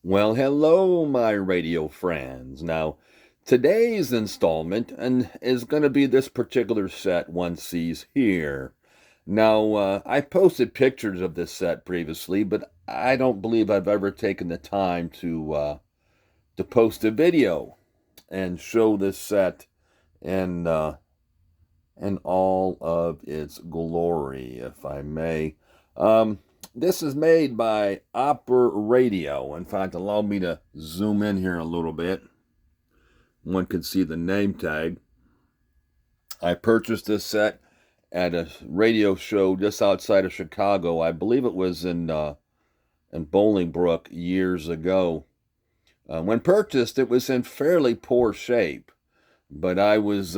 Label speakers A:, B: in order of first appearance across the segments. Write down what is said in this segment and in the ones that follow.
A: Well, hello, my radio friends. Now, today's installment is going to be this particular set one sees here. Now, I posted pictures of this set previously, but I don't believe I've ever taken the time to post a video and show this set in in all of its glory, if I may. Um, this is made by Operadio. In fact, allow me to zoom in here a little bit. One can see the name tag. I purchased this set at a radio show just outside of Chicago. I believe it was in Bolingbrook years ago. When purchased, it was in fairly poor shape, but I was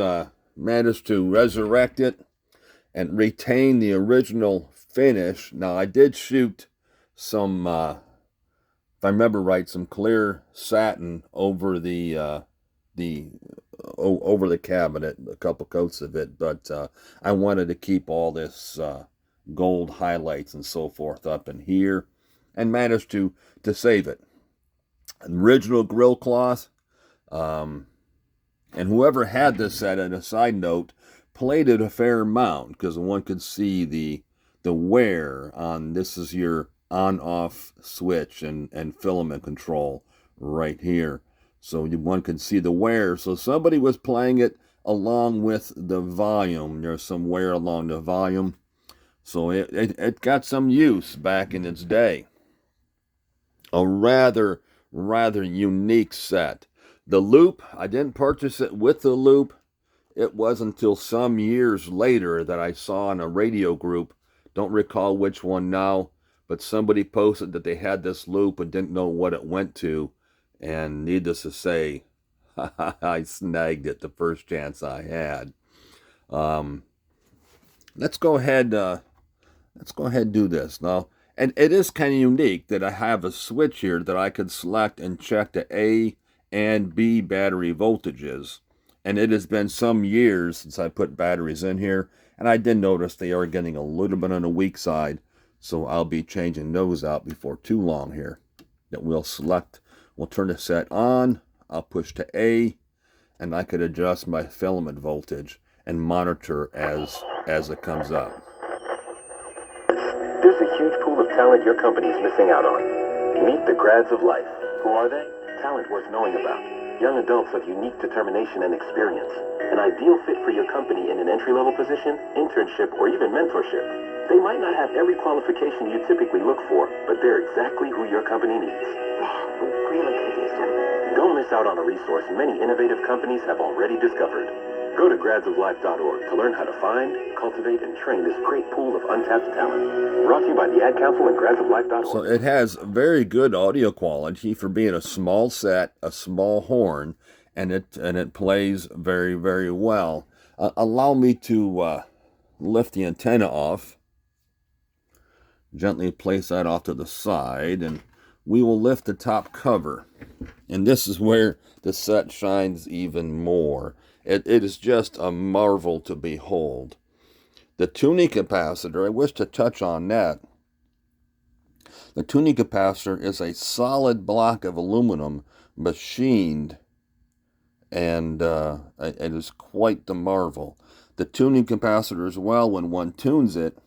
A: managed to resurrect it and retain the original finish. Now, I did shoot some, if I remember right, some clear satin over over the cabinet, a couple coats of it, but I wanted to keep all this gold highlights and so forth up in here, and managed to save it. Original grill cloth. And whoever had this set, on a side note, played it a fair amount because one could see the wear on. This is your on-off switch and filament control right here. So one could see the wear. So somebody was playing it along with the volume. There's some wear along the volume. So it got some use back in its day. A rather unique set. The loop, I didn't purchase it with the loop. It wasn't until some years later that I saw in a radio group, don't recall which one now, but somebody posted that they had this loop and didn't know what it went to. And needless to say, I snagged it the first chance I had. Let's go ahead and do this now. And it is kind of unique that I have a switch here that I could select and check the A and B battery voltages. And it has been some years since I put batteries in here, and I did notice they are getting a little bit on the weak side, so I'll be changing those out before too long here. That we'll turn the set on, I'll push to A, and I could adjust my filament voltage and monitor as it comes up.
B: There's a huge pool of talent your company is missing out on. Meet the grads of life. Who are they? Talent worth knowing about. Young adults of unique determination and experience. An ideal fit for your company in an entry-level position, internship, or even mentorship. They might not have every qualification you typically look for, but they're exactly who your company needs.
C: We really could use them.
B: Don't miss out on a resource many innovative companies have already discovered. Go to gradsoflife.org to learn how to find, cultivate, and train this great pool of untapped talent. Brought to you by the Ad Council and gradsoflife.org.
A: So it has very good audio quality for being a small set, a small horn, and it plays very, very well. Allow me to lift the antenna off. Gently place that off to the side, and we will lift the top cover. And this is where the set shines even more. It is just a marvel to behold. The tuning capacitor, I wish to touch on that. The tuning capacitor is a solid block of aluminum machined, and it is quite the marvel. The tuning capacitor as well, when one tunes it,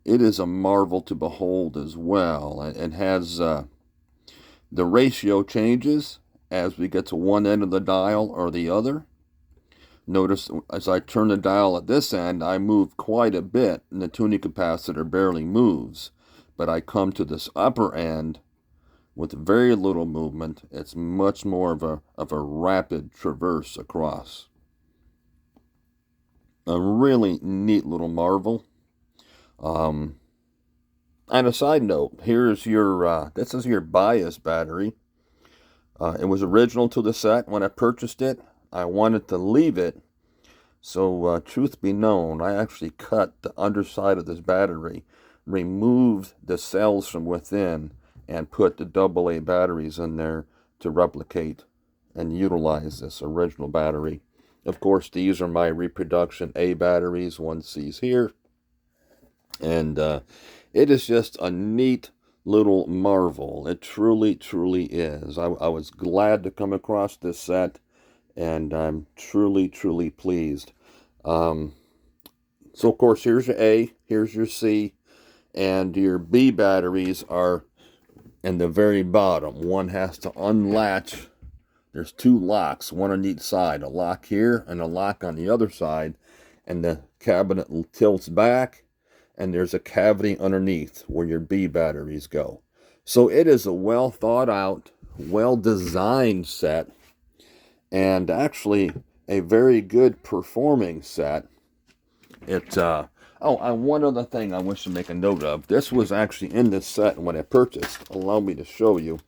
A: it is a marvel to behold as well. It has the ratio changes as we get to one end of the dial or the other. Notice as I turn the dial at this end, I move quite a bit, and the tuning capacitor barely moves. But I come to this upper end with very little movement. It's much more of a rapid traverse across. A really neat little marvel. On a side note, here's your this is your bias battery. It was original to the set when I purchased it. I wanted to leave it. So truth be known, I actually cut the underside of this battery, removed the cells from within, and put the AA batteries in there to replicate and utilize this original battery. Of course, these are my reproduction A batteries, one sees here. And it is just a neat little marvel. It truly, truly is. I was glad to come across this set, and I'm truly, truly pleased. So, of course, here's your A, here's your C, and your B batteries are in the very bottom. One has to unlatch. There's two locks, one on each side, a lock here and a lock on the other side, and the cabinet tilts back, and there's a cavity underneath where your B batteries go. So it is a well thought out, well designed set, and actually a very good performing set. And one other thing I wish to make a note of. This was actually in this set when I purchased. Allow me to show you.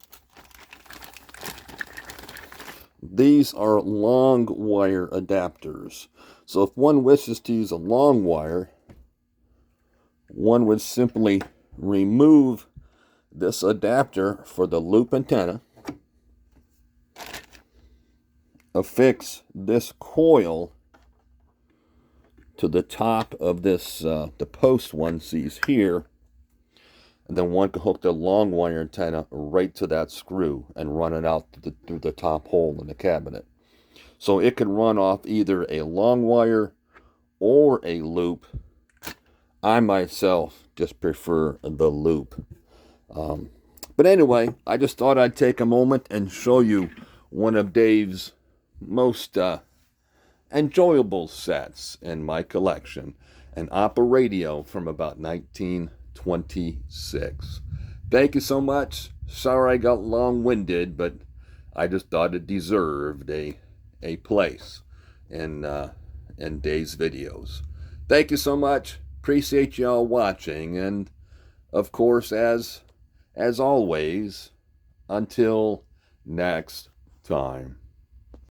A: These are long wire adapters. So if one wishes to use a long wire, one would simply remove this adapter for the loop antenna, affix this coil to the top of this, the post one sees here, and then one can hook the long wire antenna right to that screw and run it out through the top hole in the cabinet. So it can run off either a long wire or a loop. I myself just prefer the loop. But anyway, I just thought I'd take a moment and show you one of Dave's most enjoyable sets in my collection, an Operadio from about 1926. Thank you so much. Sorry I got long-winded, but I just thought it deserved a place in Dave's videos. Thank you so much. Appreciate y'all watching, and of course, as always, until next time.